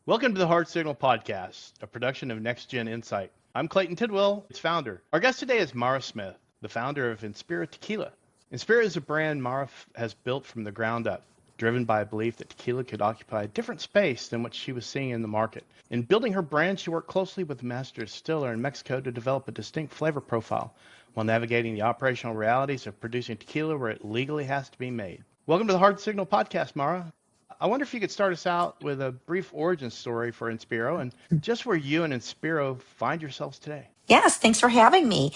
Welcome to the Hard Signal Podcast, a production of Next Gen Insight. I'm Clayton Tidwell, its founder. Our guest today is Mara Smith, the founder of Inspiro Tequila. Inspiro is a brand Mara has built from the ground up, driven by a belief that tequila could occupy a different space than what she was seeing in the market. In building her brand, she worked closely with the master distiller in Mexico to develop a distinct flavor profile while navigating the operational realities of producing tequila where it legally has to be made. Welcome to the Hard Signal Podcast, Mara. I wonder if you could start us out with a brief origin story for Inspiro and just where you and Inspiro find yourselves today. Yes, thanks for having me.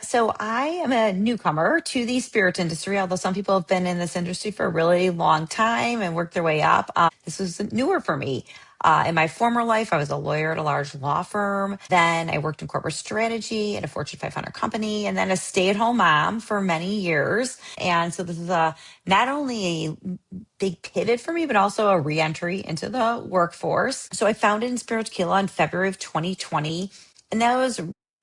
So I am a newcomer to the spirit industry, although some people have been in this industry for a really long time and worked their way up. This was newer for me. In my former life, I was a lawyer at a large law firm. Then I worked in corporate strategy at a Fortune 500 company, and then a stay-at-home mom for many years. And so this is not only a big pivot for me, but also a reentry into the workforce. So I founded Inspiro Tequila in February of 2020. And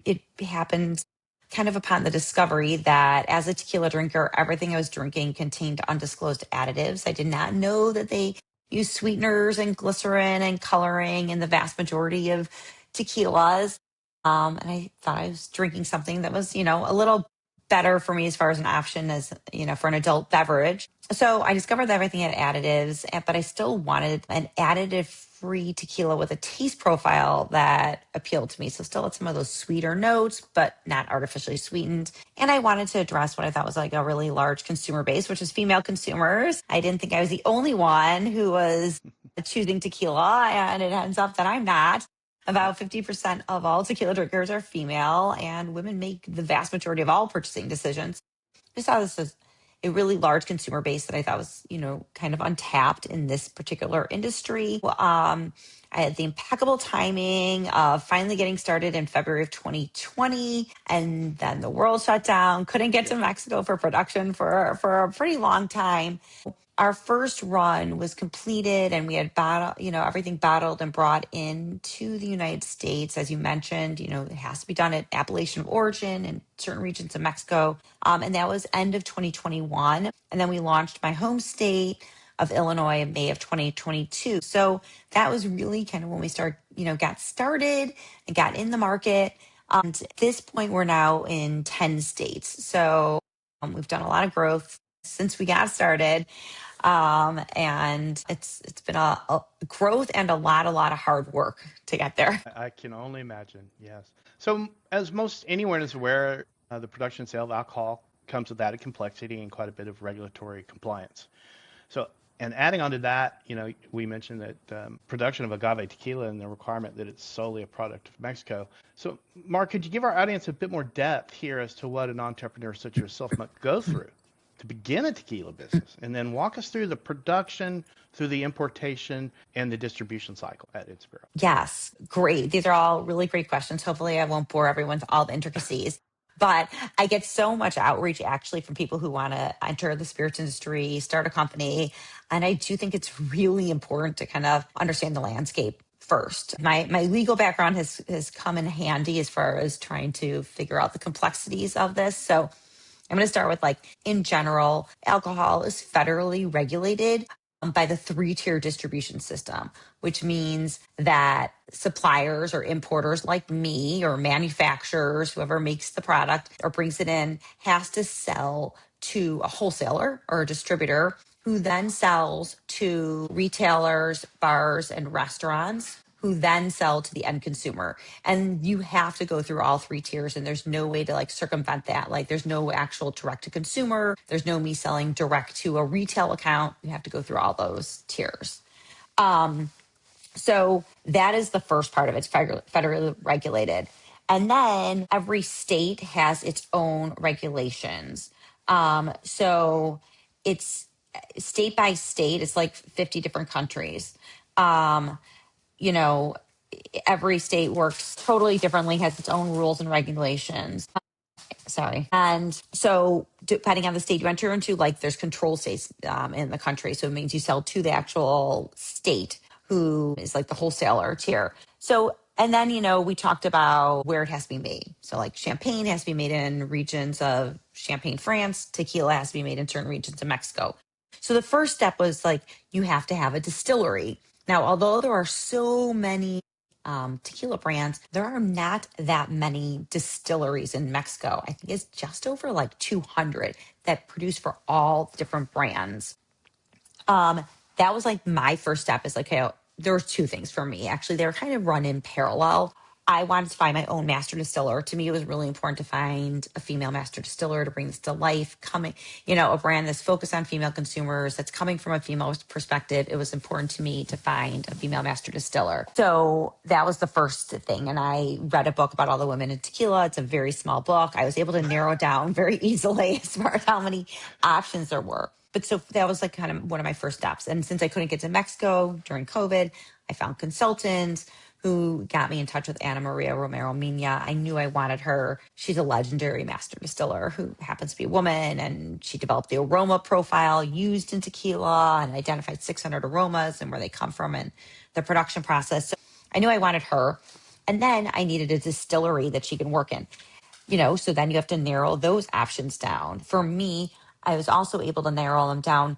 it happened kind of upon the discovery that as a tequila drinker, everything I was drinking contained undisclosed additives. I did not know that they use sweeteners and glycerin and coloring in the vast majority of tequilas. And I thought I was drinking something that was, a little better for me as far as an option as, for an adult beverage. So I discovered that everything had additives, but I still wanted an additive free tequila with a taste profile that appealed to me. So still had some of those sweeter notes, but not artificially sweetened. And I wanted to address what I thought was like a really large consumer base, which is female consumers. I didn't think I was the only one who was choosing tequila, and it ends up that I'm not. About 50% of all tequila drinkers are female, and women make the vast majority of all purchasing decisions. I saw this as a really large consumer base that I thought was, kind of untapped in this particular industry. I had the impeccable timing of finally getting started in February of 2020, and then the world shut down. Couldn't get to Mexico for production for a pretty long time. Our first run was completed and we had everything bottled and brought into the United States. As you mentioned, it has to be done at appellation of origin in certain regions of Mexico. And that was end of 2021. And then we launched my home state of Illinois in May of 2022. So that was really kind of when we got started and got in the market. At this point, we're now in 10 states. So we've done a lot of growth since we got started. And it's been a growth and a lot of hard work to get there. I can only imagine, yes. So, as most anyone is aware, the production and sale of alcohol comes with added complexity and quite a bit of regulatory compliance. So, and adding on to that, we mentioned that production of agave tequila and the requirement that it's solely a product of Mexico. So, Mark, could you give our audience a bit more depth here as to what an entrepreneur such as yourself might go through to begin a tequila business, and then walk us through the production, through the importation, and the distribution cycle at Inspiro? Yes, great. These are all really great questions. Hopefully, I won't bore everyone with all the intricacies. But I get so much outreach actually from people who want to enter the spirits industry, start a company. And I do think it's really important to kind of understand the landscape first. My legal background has come in handy as far as trying to figure out the complexities of this. So I'm going to start with in general, alcohol is federally regulated by the three-tier distribution system, which means that suppliers or importers like me or manufacturers, whoever makes the product or brings it in, has to sell to a wholesaler or a distributor who then sells to retailers, bars, and restaurants who then sell to the end consumer. And you have to go through all three tiers, and there's no way to circumvent that. There's no actual direct to consumer. There's no me selling direct to a retail account. You have to go through all those tiers. So that is the first part of it. It's federally regulated. And then every state has its own regulations. So it's state by state. It's like 50 different countries. You know, every state works totally differently, has its own rules and regulations. Sorry. And so depending on the state you enter into, there's control states in the country. So it means you sell to the actual state who is the wholesaler tier. So, and then, we talked about where it has to be made. So champagne has to be made in regions of Champagne, France. Tequila has to be made in certain regions of Mexico. So the first step was you have to have a distillery. Now, although there are so many tequila brands, there are not that many distilleries in Mexico. I think it's just over like 200 that produce for all different brands. Um, that was like my first step is like, okay, there were two things for me. Actually, they were kind of run in parallel. I wanted to find my own master distiller. To me, it was really important to find a female master distiller to bring this to life. Coming, a brand that's focused on female consumers, that's coming from a female perspective. It was important to me to find a female master distiller. So that was the first thing. And I read a book about all the women in tequila. It's a very small book. I was able to narrow down very easily as far as how many options there were. But so that was like kind of one of my first steps. And since I couldn't get to Mexico during COVID, I found consultants who got me in touch with Ana Maria Romero Mina. I knew I wanted her. She's a legendary master distiller who happens to be a woman, and she developed the aroma profile used in tequila and identified 600 aromas and where they come from and the production process. So I knew I wanted her. And then I needed a distillery that she can work in. So then you have to narrow those options down. For me, I was also able to narrow them down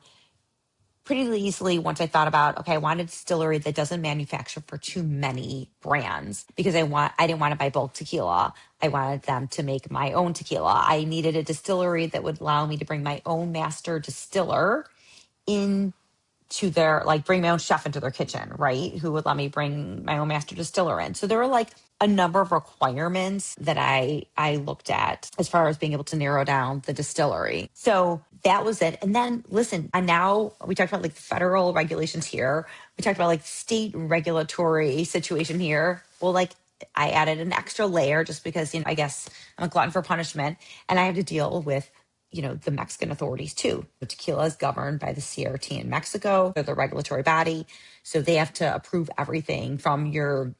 pretty easily once I thought about, okay, I want a distillery that doesn't manufacture for too many brands because I didn't want to buy bulk tequila. I wanted them to make my own tequila. I needed a distillery that would allow me to bring my own master distiller in to their, like, bring my own chef into their kitchen, right? Who would let me bring my own master distiller in. So there were like a number of requirements that I looked at as far as being able to narrow down the distillery. So that was it. And then listen, and now we talked about like federal regulations here. We talked about like state regulatory situation here. Well, like I added an extra layer just because, I guess I'm a glutton for punishment and I have to deal with the Mexican authorities too. The tequila is governed by the CRT in Mexico. They're the regulatory body. So they have to approve everything from your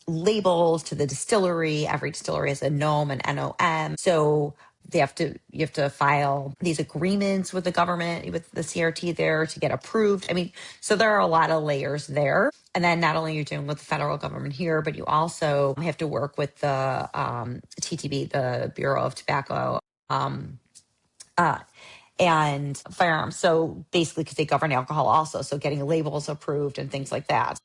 labels to the distillery. Every distillery has a NOM and NOM. So you have to file these agreements with the government, with the CRT there to get approved. I mean, so there are a lot of layers there. And then not only are you dealing with the federal government here, but you also have to work with the TTB, the Bureau of Tobacco, uh, and firearms. So basically, because they govern alcohol also. So getting labels approved and things like that.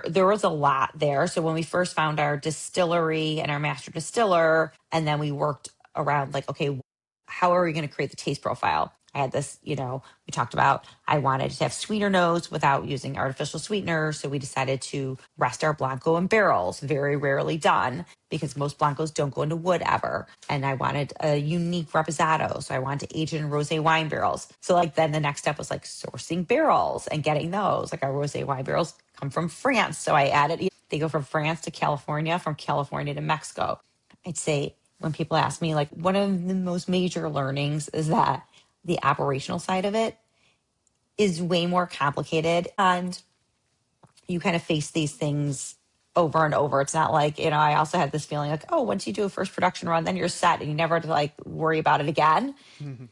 There was a lot there. So when we first found our distillery and our master distiller, and then we worked around like, okay, how are we going to create the taste profile? I had this, we talked about, I wanted to have sweeter notes without using artificial sweeteners. So we decided to rest our Blanco in barrels, very rarely done because most Blancos don't go into wood ever. And I wanted a unique reposado. So I wanted to age it in rosé wine barrels. So like then the next step was like sourcing barrels and getting those. Like our rosé wine barrels come from France. So I added, they go from France to California, from California to Mexico. I'd say when people ask me, like, one of the most major learnings is that the operational side of it is way more complicated. And you kind of face these things over and over. It's not like, I also had this feeling like, oh, once you do a first production run, then you're set and you never have to like worry about it again. Mm-hmm.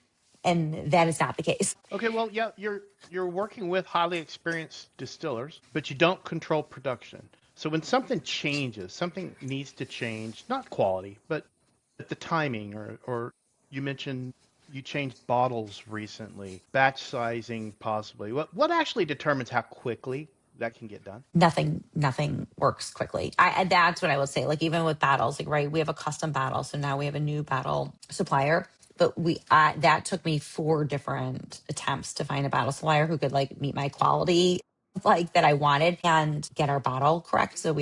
And that is not the case. Okay, well, yeah, you're working with highly experienced distillers, but you don't control production. So when something changes, something needs to change, not quality, but the timing, or you mentioned you changed bottles recently, batch sizing possibly. What actually determines how quickly that can get done? Nothing works quickly. That's what I would say. Like even with bottles, like, right, we have a custom bottle. So now we have a new bottle supplier, but that took me 4 different attempts to find a bottle supplier who could like meet my quality, like that I wanted and get our bottle correct. So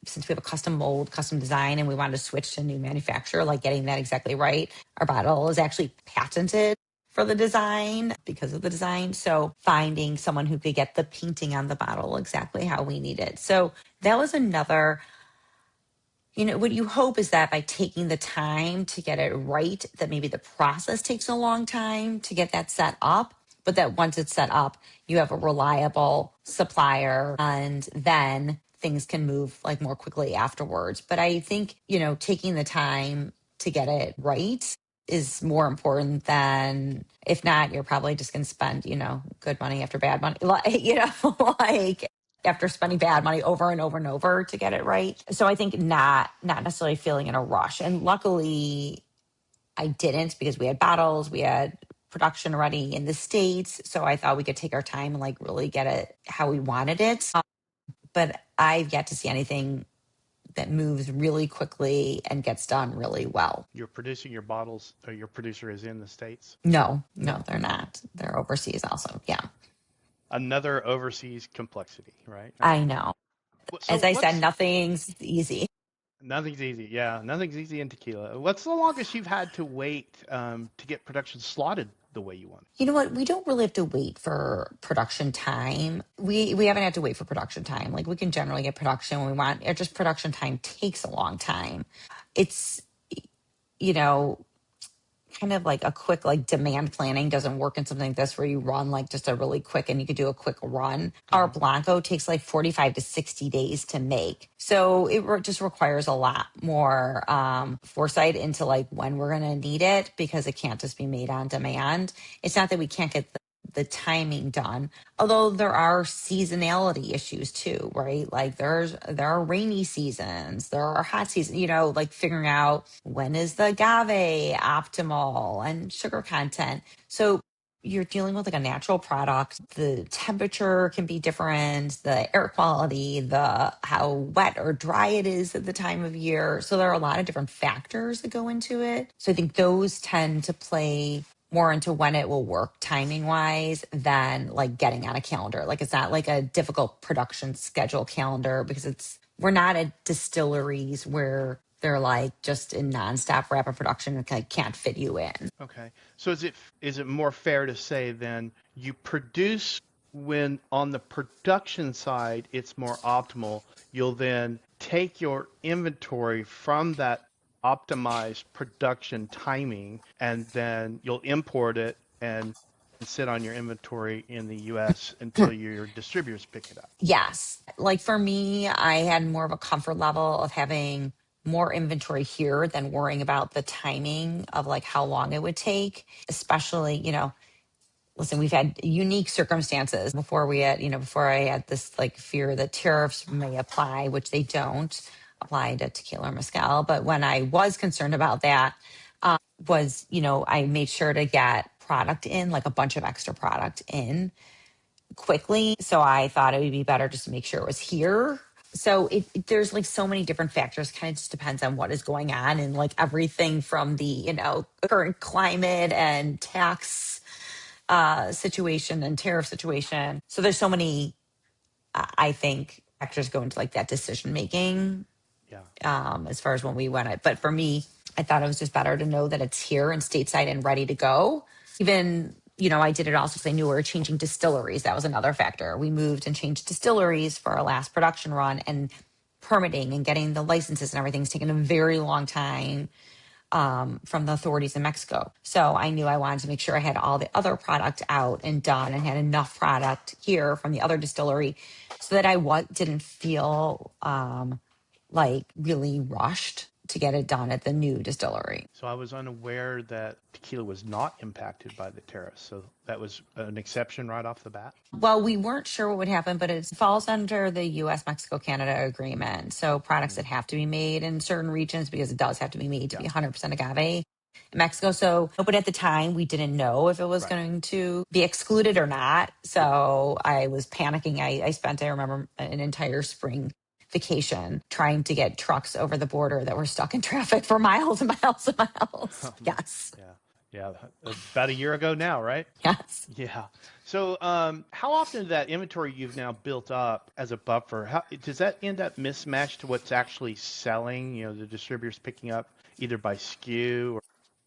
since we have a custom mold, custom design, and we wanted to switch to a new manufacturer, like getting that exactly right. Our bottle is actually patented for the design because of the design. So finding someone who could get the painting on the bottle exactly how we need it. So that was another, what you hope is that by taking the time to get it right, that maybe the process takes a long time to get that set up, but that once it's set up, you have a reliable supplier and then things can move like more quickly afterwards. But I think, taking the time to get it right is more important than, if not, you're probably just going to spend, good money after bad money, like after spending bad money over and over and over to get it right. So I think not necessarily feeling in a rush. And luckily I didn't, because we had bottles, we had production ready in the States. So I thought we could take our time and like really get it how we wanted it. but I've yet to see anything that moves really quickly and gets done really well. You're producing your bottles, or your producer is in the States? No, No? they're Okay. not. They're overseas also. Yeah, Another overseas complexity, right? I know. So As I said, what's nothing's easy. nothing's easy. Yeah, nothing's easy in tequila. What's the longest you've had to wait to get production slotted the way you want You know what? We don't really have to wait for production time. We haven't had to wait for production time. Like we can generally get production when we want. It just production time takes a long time. It's you know kind of like a quick like demand planning doesn't work in something like this where you run like just a really quick and you could do a quick run. it? Our Blanco takes like 45 to 60 days to make. So just requires a lot more foresight into like when we're going to need it because it can't just be made on demand. It's not that we can't get the timing done, although there are seasonality issues too, right? Like there are rainy seasons, there are hot seasons, like figuring out when is the agave optimal and sugar content. So you're dealing with like a natural product. The temperature can be different, the air quality, the how wet or dry it is at the time of year. So there are a lot of different factors that go into it. So I think those tend to play more into when it will work timing wise than like getting on a calendar. Like it's not like a difficult production schedule calendar because we're not at distilleries where they're like just in nonstop rapid production and like can't fit you in. Okay. So is it more fair to say then you produce when on the production side it's more optimal, you'll then take your inventory from that optimized production timing and then you'll import it and sit on your inventory in the US until your distributors pick it up. Yes. Like for me, I had more of a comfort level of having more inventory here than worrying about the timing of like how long it would take, especially, listen, we've had unique circumstances before I had this like fear that tariffs may apply, which they don't apply to tequila or mezcal. But when I was concerned about that, I made sure to get product in, like a bunch of extra product in quickly. So I thought it would be better just to make sure it was here. So there's like so many different factors. Kind of just depends on what is going on and like everything from the current climate and tax situation and tariff situation. So there's so many, I think, factors go into like that decision making Yeah. as far as when we went it. But for me, I thought it was just better to know that it's here and stateside and ready to go. Even, I did it also because I knew we were changing distilleries. That was another factor. We moved and changed distilleries for our last production run, and permitting and getting the licenses and everything's taken a very long time from the authorities in Mexico. So I knew I wanted to make sure I had all the other product out and done and had enough product here from the other distillery so that didn't feel like really rushed to get it done at the new distillery. So I was unaware that tequila was not impacted by the tariffs. So that was an exception right off the bat. Well, we weren't sure what would happen, but it falls under the US Mexico Canada agreement. So products Mm. that have to be made in certain regions, because it does have to be made to Yeah. be 100% agave in Mexico. So, but at the time we didn't know if it was Right. going to be excluded or not. Yeah. So I was panicking. I remember, an entire spring vacation trying to get trucks over the border that were stuck in traffic for miles and miles and miles. Oh man. Yes. Yeah. Yeah. About a year ago now, right? Yes. Yeah. So, how often did that inventory you've now built up as a buffer, does that end up mismatched to what's actually selling? The distributors picking up either by SKU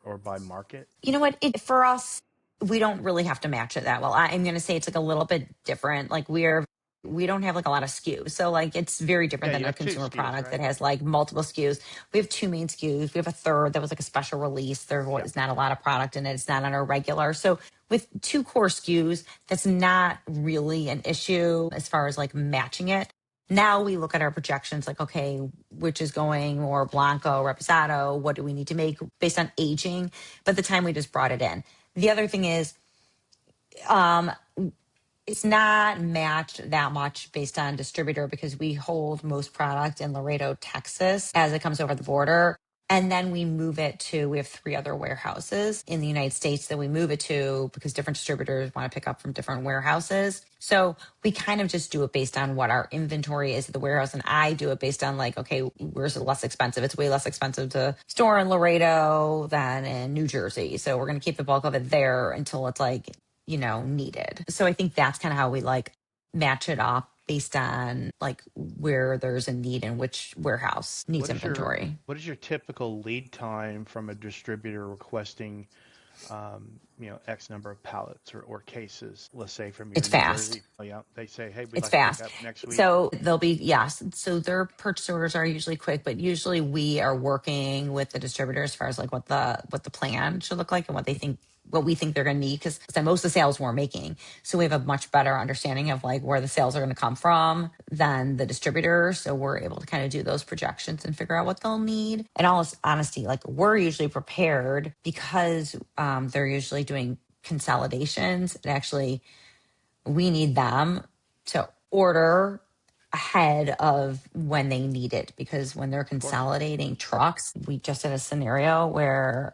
or by market? You know what? For us, we don't really have to match it that well. I'm going to say it's like a little bit different. Like we don't have like a lot of SKUs. So like it's very different Yeah, than you a have two consumer SKUs, product that right? has like multiple SKUs. We have two main SKUs. We have a third that was like a special release. There Yeah. was not a lot of product in it. It's not on our regular. So with two core SKUs, that's not really an issue as far as like matching it. Now we look at our projections like, okay, which is going more Blanco, Reposado, what do we need to make based on aging? But the time we just brought it in. The other thing is, it's not matched that much based on distributor because we hold most product in Laredo, Texas, as it comes over the border. And then we move it to, we have 3 other warehouses in the United States that we move it to because different distributors want to pick up from different warehouses. So we kind of just do it based on what our inventory is at the warehouse. And I do it based on like, okay, where's it less expensive? It's way less expensive to store in Laredo than in New Jersey. So we're going to keep the bulk of it there until it's like, needed. So I think that's kind of how we like match it up based on like where there's a need and which warehouse needs inventory. What is your typical lead time from a distributor requesting X number of pallets or cases, let's say from your It's New fast. Jersey? Oh, yeah, they say, hey, we'd It's like to pick fast. up next week. So they'll be, yes. So their purchase orders are usually quick, but usually we are working with the distributor as far as like what the plan should look like and what we think they're going to need. Cause most of the sales we're making. So we have a much better understanding of like where the sales are going to come from than the distributor. So we're able to kind of do those projections and figure out what they'll need. And all honesty, like we're usually prepared because they're usually doing consolidations. And actually, we need them to order ahead of when they need it because when they're consolidating trucks, we just had a scenario where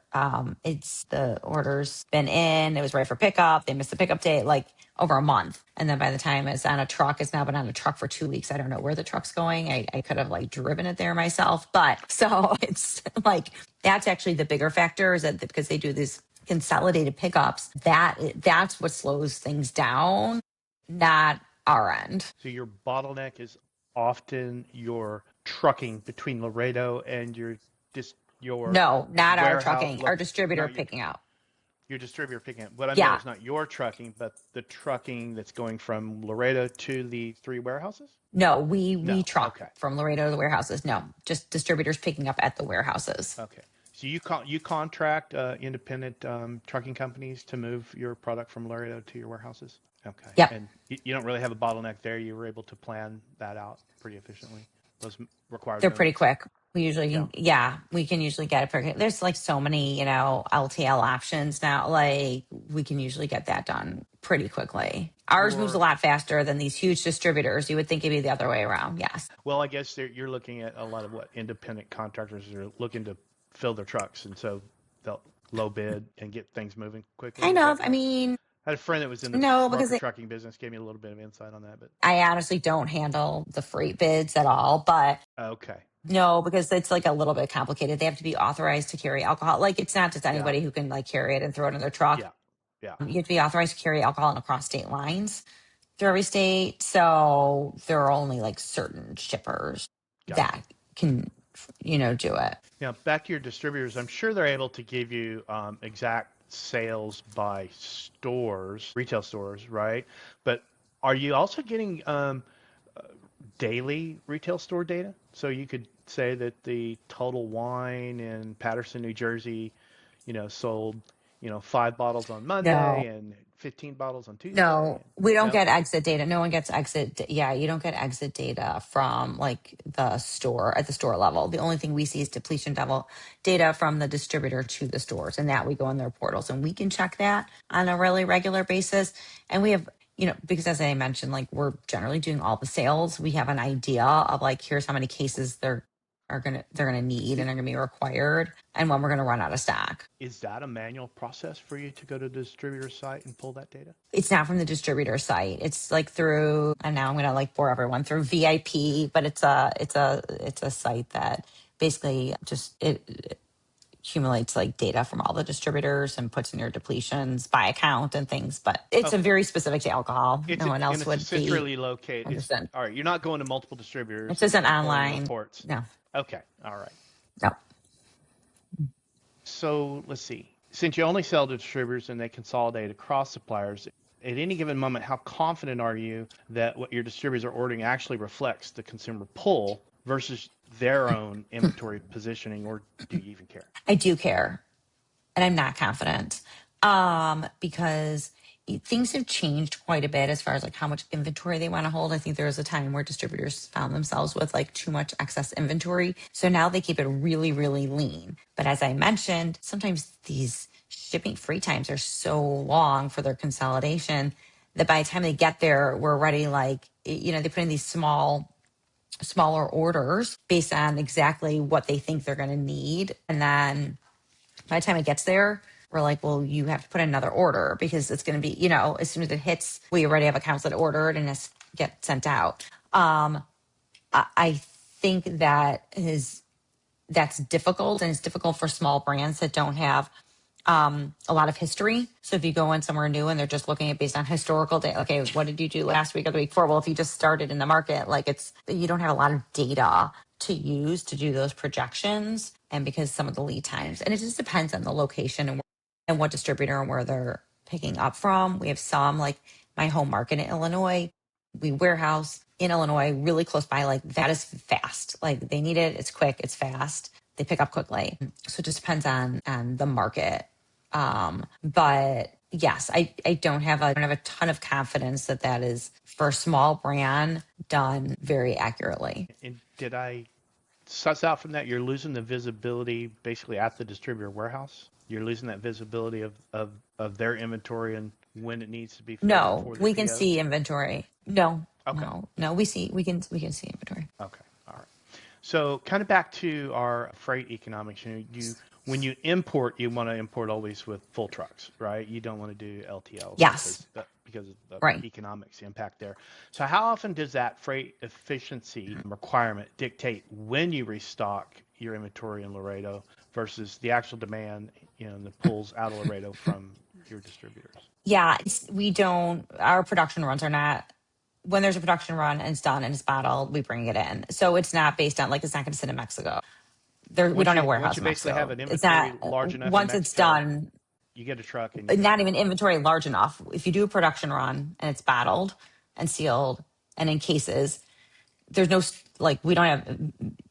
it's the order's been in, it was right for pickup, they missed the pickup date like over a month, and then by the time it's on a truck, it's now been on a truck for 2 weeks. I don't know where the truck's going. I could have like driven it there myself, but so it's like that's actually the bigger factor is that because they do these consolidated pickups, that's what slows things down, not our end. So your bottleneck is often your trucking between Laredo and your No, not our warehouse, trucking, our distributor not your picking out. your distributor picking up. What I meant Yeah. was not your trucking, but the trucking that's going from Laredo to the 3 warehouses? No, we No. truck Okay. from Laredo to the warehouses. No, just distributors picking up at the warehouses. Okay. So you contract independent trucking companies to move your product from Laredo to your warehouses? Okay. Yep. And you don't really have a bottleneck there. You were able to plan that out pretty efficiently. Those required They're pretty moves. quick. We usually Yeah. can, yeah, we can usually get it pretty. There's like so many, LTL options now. Like we can usually get that done pretty quickly. Ours moves a Your lot faster than these huge distributors. You would think it'd be the other way around. Yes. Well, I guess you're looking at a lot of what independent contractors are looking to fill their trucks, and so they'll low bid and get things moving quickly. Kind Is of. that I right? mean, I had a friend that was in the no, because broker trucking business, gave me a little bit of insight on that, but I honestly don't handle the freight bids at all. But okay. no, because it's like a little bit complicated. They have to be authorized to carry alcohol. Like it's not just Yeah. anybody who can like carry it and throw it in their truck. Yeah. Yeah. You have to be authorized to carry alcohol and across state lines through every state. So there are only like certain shippers Gotcha. that can, do it. Now, back to your distributors, I'm sure they're able to give you exact sales by stores, retail stores, right? But are you also getting daily retail store data? So you could say that the total wine in Patterson, New Jersey, sold, 5 bottles on No. Monday and 15 bottles on Tuesday. No, we don't No? get exit data. No one gets Yeah, you don't get exit data from like the store at the store level. The only thing we see is depletion level data from the distributor to the stores, and that we go in their portals and we can check that on a really regular basis. And we have, because as I mentioned, like we're generally doing all the sales. We have an idea of like here's how many cases they're gonna need and are gonna be required, and when we're gonna run out of stock. Is that a manual process for you to go to the distributor site and pull that data? It's not from the distributor site. It's like through, and now I'm gonna like bore everyone through VIP, but it's a site that basically just it accumulates like data from all the distributors and puts in your depletions by account and things. But it's a Okay. very specific to alcohol. No one else It's would be centrally located. understood. All right. You're not going to multiple distributors This isn't and pulling online. reports. No, Okay. All right. no. So let's see. Since you only sell to distributors and they consolidate across suppliers, at any given moment, how confident are you that what your distributors are ordering actually reflects the consumer pull versus their own inventory positioning, or do you even care? I do care, and I'm not confident because things have changed quite a bit as far as like how much inventory they want to hold. I think there was a time where distributors found themselves with like too much excess inventory. So now they keep it really, really lean. But as I mentioned, sometimes these shipping free times are so long for their consolidation that by the time they get there, we're already like, they put in these small smaller orders based on exactly what they think they're going to need. And then by the time it gets there, we're like, well, you have to put in another order because it's going to be, as soon as it hits, we already have accounts that ordered and it's get sent out. I think that's difficult, and it's difficult for small brands that don't have a lot of history. So if you go in somewhere new and they're just looking at based on historical data, okay, what did you do last week or the week before? Well, if you just started in the market, like you don't have a lot of data to use to do those projections, and because some of the lead times, and it just depends on the location and what distributor and where they're picking up from. We have some, like my home market in Illinois, we warehouse in Illinois, really close by. Like that is fast. Like they need it. It's quick. It's fast. They pick up quickly. So it just depends on the market. But yes, I don't have a ton of confidence that is for a small brand done very accurately. And did I suss out from that you're losing the visibility basically at the distributor warehouse? You're losing that visibility of their inventory and when it needs to be filled No, for the we can PO? see inventory. No, Okay. no, no. We can see inventory. Okay. All right. So kind of back to our freight economics. When you import, you want to import always with full trucks, right? You don't want to do LTLs Yes, because of right. the economics, the impact there. So how often does that freight efficiency requirement dictate when you restock your inventory in Laredo versus the actual demand, that pulls out of Laredo from your distributors? Yeah, we don't. Our production runs are not. When there's a production run and it's done and it's bottled, we bring it in. So it's not based on, like, it's not going to sit in Mexico. We Once don't have a you warehouse in basically have Mexico. an It's not, inventory large enough in once it's Mexico, done, you get a truck and you not even inventory large enough. If you do a production run and it's bottled and sealed and in cases, there's no, like, we don't have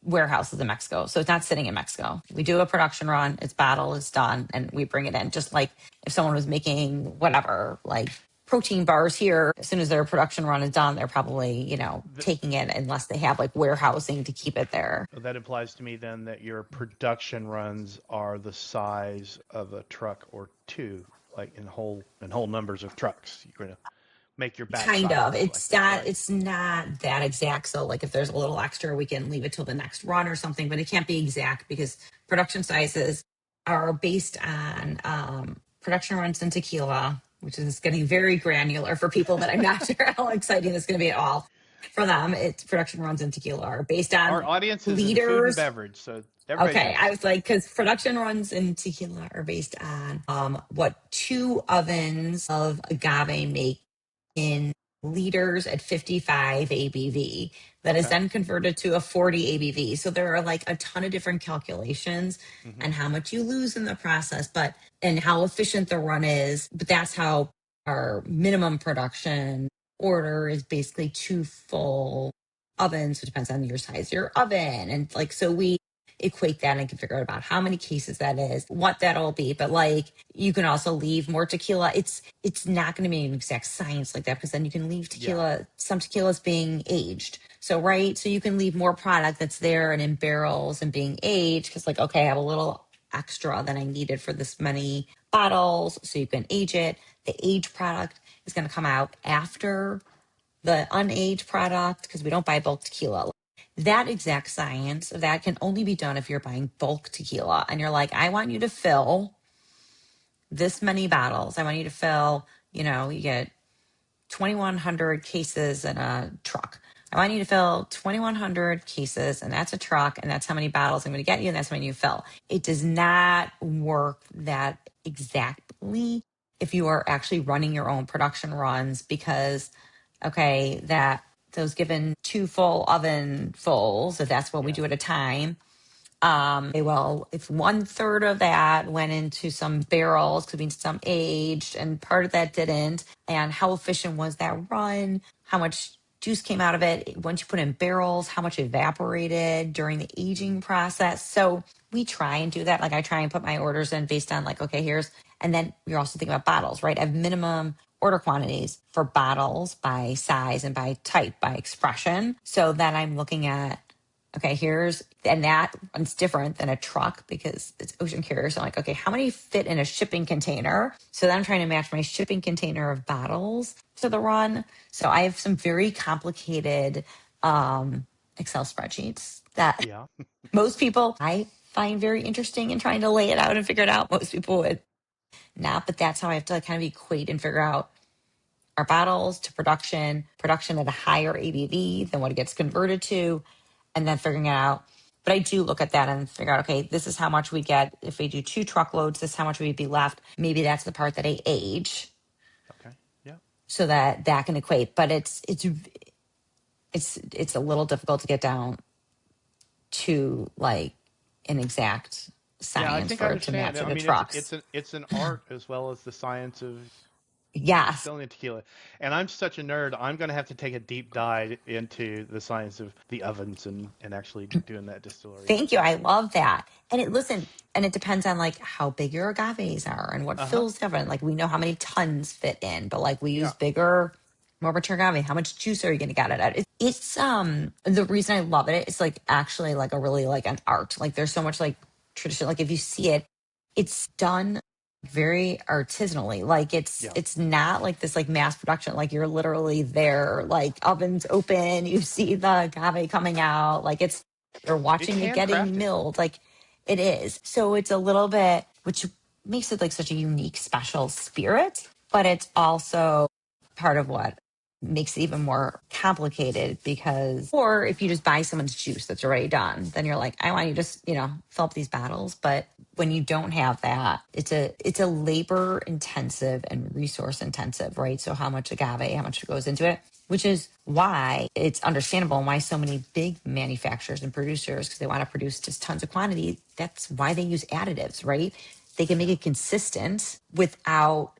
warehouses in Mexico. So it's not sitting in Mexico. We do a production run, it's bottled, it's done, and we bring it in. Just like if someone was making whatever, like protein bars here, as soon as their production run is done, they're probably, taking it unless they have like warehousing to keep it there. that implies to me then that your production runs are the size of a truck or two, like in whole numbers of trucks. You're going to make your batch Kind of. sizes like It's that, not right? it's not that exact. So like if there's a little extra, we can leave it till the next run or something, but it can't be exact because production sizes are based on production runs in tequila, which is getting very granular for people that I'm not sure how exciting this is going to be at all. For them, it's production runs in tequila are based Our on audience is in food and liters. beverage, so everybody's Okay, I was interested. like, because production runs in tequila are based on what 2 ovens of agave make in liters at 55 ABV. That is Okay. then converted to a 40 ABV. So there are like a ton of different calculations Hmm. and how much you lose in the process, but and how efficient the run is. But that's how our minimum production order is basically 2 full ovens. So it depends on your size, your oven. And like, so we equate that and can figure out about how many cases that is, what that'll be. But like you can also leave more tequila. It's not going to be an exact science like that because then you can leave Yeah. tequila, some tequila's being aged. So right. So you can leave more product that's there and in barrels and being aged because like, okay, I have a little extra than I needed for this many bottles. So you can age it. The aged product is going to come out after the unaged product because we don't buy bulk tequila. That exact science that can only be done if you're buying bulk tequila and you're like, I want you to fill this many bottles. I want you to fill, you get 2,100 cases in a truck. I want you to fill 2,100 cases, and that's a truck, and that's how many bottles I'm going to get you, and that's how many you fill. It does not work that exactly if you are actually running your own production runs because, okay, that those given 2 full oven fulls, if that's what we Yeah. do at a time, well, if 1/3 of that went into some barrels, could be some aged, and part of that didn't, and how efficient was that run? How much juice came out of it once you put in barrels? How much evaporated during the Hmm. aging process? So we try and do that. Like I try and put my orders in based on like, okay, and then you're also thinking about bottles, right? I have minimum order quantities for bottles by size and by type, by expression. So then I'm looking at okay, and that one's different than a truck because it's ocean carrier. So I'm like, okay, how many fit in a shipping container? So then I'm trying to match my shipping container of bottles to the run. So I have some very complicated Excel spreadsheets that Yeah. most people I find very interesting in trying to lay it out and figure it out. Most people would not, but that's how I have to like kind of equate and figure out our bottles to production at a higher ABV than what it gets converted to, and then figuring it out. But I do look at that and figure out, okay, this is how much we get if we do 2 truckloads. This is how much we'd be left. Maybe that's the part that I age, Okay. Yeah. so that that can equate. But it's a little difficult to get down to like an exact Yeah, I science think I for it to understand. match I the mean, trucks. it's an art as well as the science of Yes. distilling tequila. And I'm such a nerd. I'm going to have to take a deep dive into the science of the ovens and actually doing that distillery Thank you. myself. I love that. And it listen, and it depends on like how big your agaves are and what Uh-huh. fills different. Like we know how many tons fit in, but like we use Yeah. bigger, more mature agave. How much juice are you going to get it at? It's the reason I love it. It's like actually like a really like an art. Like there's so much like tradition. Like if you see it, it's done very artisanally. Like Yeah. it's not like this like mass production. Like you're literally there, like ovens open, you see the agave coming out. Like you're It's watching it getting handcrafted. milled. Like it is. So it's a little bit, which makes it like such a unique, special spirit, but it's also part of what makes it even more complicated because, or if you just buy someone's juice that's already done, then you're like, I want you to just, fill up these bottles. But when you don't have that, it's a labor intensive and resource intensive, right? So how much agave, how much goes into it, which is why it's understandable and why so many big manufacturers and producers, because they want to produce just tons of quantity, that's why they use additives, right? They can make Yeah. it consistent without,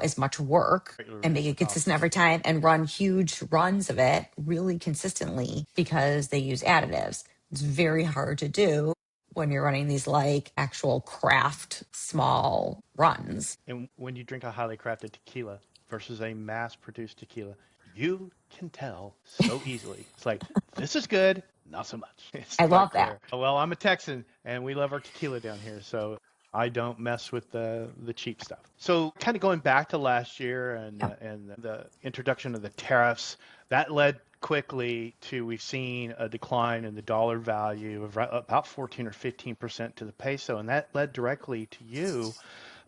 as much work and make it Oh, consistent every time and run huge runs of it really consistently because they use additives. It's very hard to do when you're running these like actual craft small runs. and when you drink a highly crafted tequila versus a mass-produced tequila, you can tell so easily. It's like, this is good, not so much. It's I quite love that. clear. Well, I'm a Texan, and we love our tequila down here, so I don't mess with the cheap stuff. So, kind of going back to last year Yeah. and the introduction of the tariffs, that led quickly to we've seen a decline in the dollar value of about 14 or 15% to the peso, and that led directly to you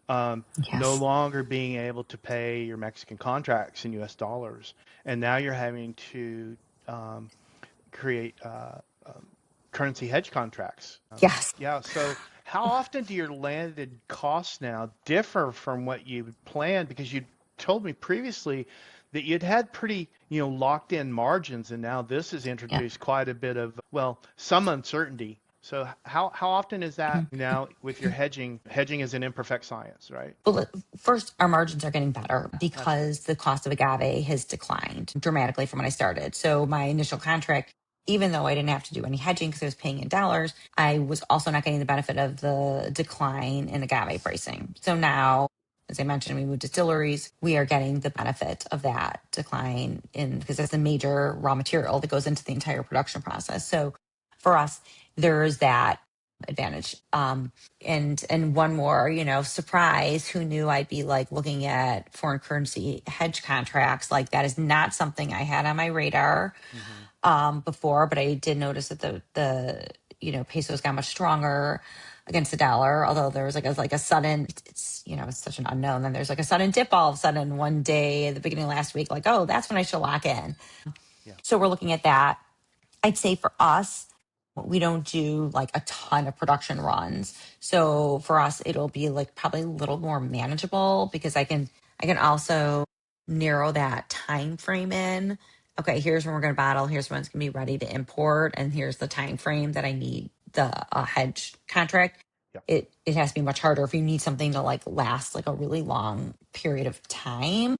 no Yes. longer being able to pay your Mexican contracts in U.S. dollars, and now you're having to um, create currency hedge contracts. Yes. Yeah. So, how often do your landed costs now differ from what you planned? Because you told me previously that you'd had pretty, locked in margins, and now this has Yeah. introduced quite a bit of, well, some uncertainty. So, how often is that now with your hedging? Hedging is an imperfect science, right? Well, first, our margins are getting better That's good. because the cost of agave has declined dramatically from when I started. So my initial contract, even though I didn't have to do any hedging because I was paying in dollars, I was also not getting the benefit of the decline in agave pricing. So now, as I mentioned, we moved distilleries. We are getting the benefit of that decline in because that's the major raw material that goes into the entire production process. So for us, there is that advantage. And one more, surprise, who knew I'd be like looking at foreign currency hedge contracts? Like that is not something I had on my radar Hmm. before, but I did notice that the pesos got much stronger against the dollar, although there was like a sudden, it's such an unknown. Then there's like a sudden dip all of a sudden one day at the beginning of last week, like, oh, that's when I should lock in. Yeah. So we're looking at that. I'd say for us, we don't do like a ton of production runs. So for us, it'll be like probably a little more manageable because I can also narrow that time frame in. Okay, here's when we're going to bottle. Here's when it's going to be ready to import, and here's the time frame that I need the hedge contract. Yeah. It has to be much harder if you need something to like last like a really long period of time.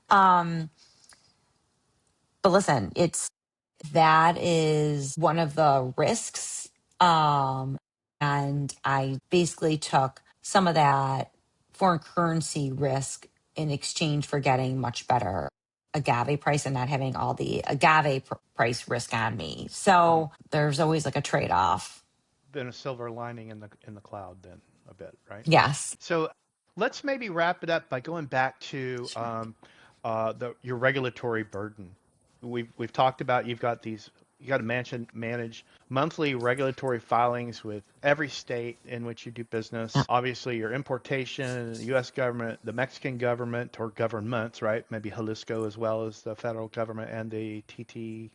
Um, but listen, that is one of the risks. And I basically took some of that foreign currency risk in exchange for getting much better agave price and not having all the price risk on me. Hmm. So there's always like a trade off. Been a silver lining in the cloud then a bit, right? Yes. So let's maybe wrap it up by going back to your regulatory burden. We've talked about you've got these you got to manage monthly regulatory filings with every state in which you do business. Obviously, your importation, the U.S. government, the Mexican government or governments, right? Maybe Jalisco as well as the federal government and the TTL.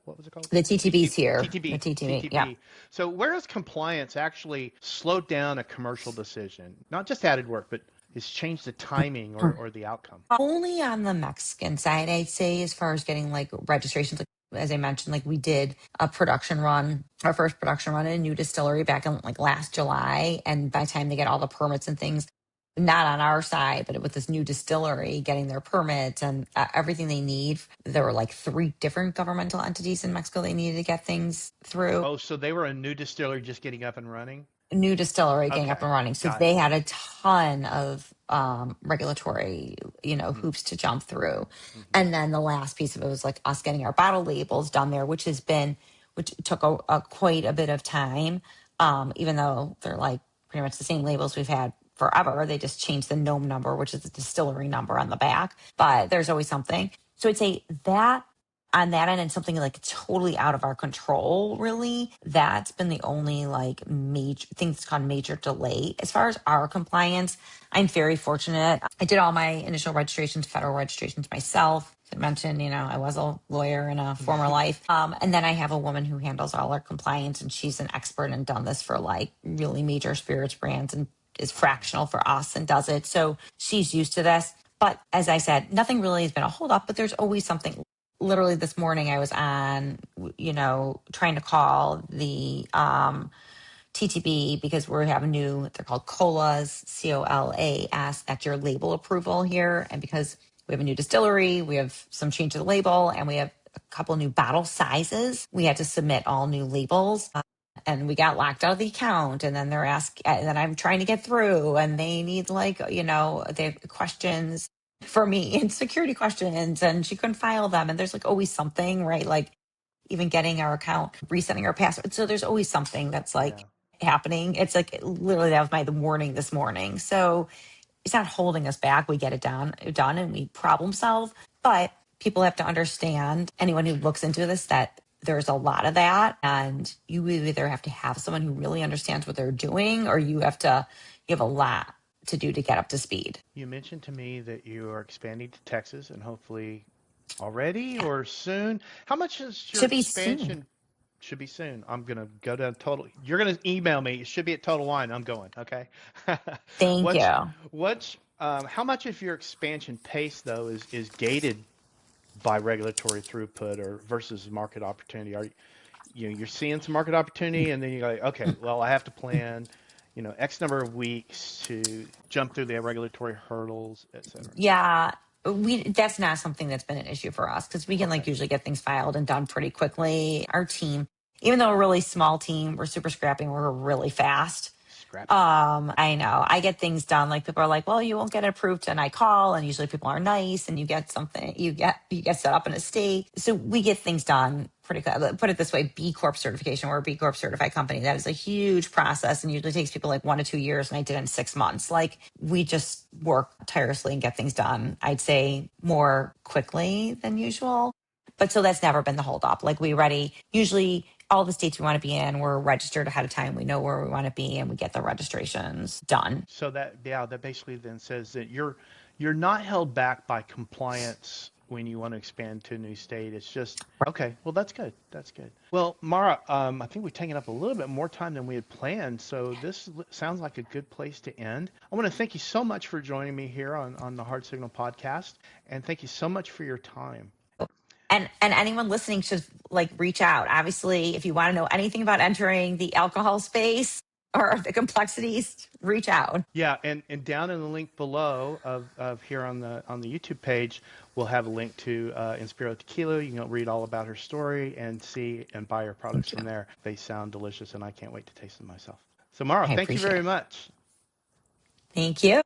What was it called? The TTB's here. The TTB. TTB. Yeah. TTB. So where has compliance actually slowed down a commercial decision? Not just added work, but it's changed the timing or the outcome. Only on the Mexican side, I'd say, as far as getting like registrations. Like, as I mentioned, like we did a production run, our first production run in a new distillery back in like last July. And by the time they get all the permits and things, not on our side, but with this new distillery getting their permits and everything they need, there were like three different governmental entities in Mexico they needed to get things through. Oh, so they were a new distillery just getting up and running? New distillery getting up Okay, and running. So got it. they had a ton of regulatory, Mm-hmm. hoops to jump through. Mm-hmm. And then the last piece of it was like us getting our bottle labels done there, which took quite a bit of time. Even though they're like pretty much the same labels we've had forever, they just changed the gnome number, which is the distillery number on the back. But there's always something. So I'd say that on that end and something like totally out of our control, really, that's been the only like major thing that's called major delay. As far as our compliance, I'm very fortunate. I did all my initial registrations, federal registrations myself. As I mentioned, I was a lawyer in a former life. And then I have a woman who handles all our compliance, and she's an expert and done this for like really major spirits brands and is fractional for us and does it. So she's used to this. But as I said, nothing really has been a holdup, but there's always something. Literally this morning I was on, trying to call the TTB because we have they're called COLAs, COLAS, that's your label approval here. And because we have a new distillery, we have some change to the label, and we have a couple new bottle sizes. We had to submit all new labels. And we got locked out of the account, and then and then I'm trying to get through, and they need they have questions for me and security questions, and she couldn't file them. And there's like always something, right? Like even getting our account, resetting our password. So there's always something that's like Yeah. happening. It's like literally that was my warning this morning. So it's not holding us back. We get it done and we problem solve. But people have to understand, anyone who looks into this, that there's a lot of that. And you either have to have someone who really understands what they're doing, or you have a lot to do to get up to speed. You mentioned to me that you are expanding to Texas and hopefully already or soon. How much is your Should be soon. expansion? Should be soon. I'm gonna go down total. You're gonna email me. It should be at Total Wine. I'm going. Okay. Thank what's you. what's how much of your expansion pace though is gated by regulatory throughput or versus market opportunity? You're seeing some market opportunity and then you're like, okay, well I have to plan, X number of weeks to jump through the regulatory hurdles, et cetera. Yeah, that's not something that's been an issue for us because we can Okay. like usually get things filed and done pretty quickly. Our team, even though we're a really small team, we're super scrappy and we're really fast. Scrappy. I know. I get things done. Like people are like, well, you won't get it approved. And I call, and usually people are nice and you get something, you get set up in a state. So we get things done pretty quick. Put it this way, B Corp certification. We're a B Corp certified company. That is a huge process and usually takes people like 1 to 2 years. And I did it in 6 months. Like we just work tirelessly and get things done. I'd say more quickly than usual. But so that's never been the holdup. Like we ready, usually all the states we want to be in, we're registered ahead of time. We know where we want to be and we get the registrations done. So that basically then says that you're not held back by compliance when you want to expand to a new state. It's just okay. Well, that's good. That's good. Well, Mara, I think we've taken up a little bit more time than we had planned. So this sounds like a good place to end. I want to thank you so much for joining me here on the Hard Signal podcast, and thank you so much for your time. And anyone listening should like reach out. Obviously, if you want to know anything about entering the alcohol space or the complexities, reach out. Yeah, and down in the link below of here on the YouTube page, we'll have a link to Inspiro Tequila. You can read all about her story and see and buy her products Thank you. from there. They sound delicious, and I can't wait to taste them myself. So, Mara, I thank you appreciate very it. much. Thank you.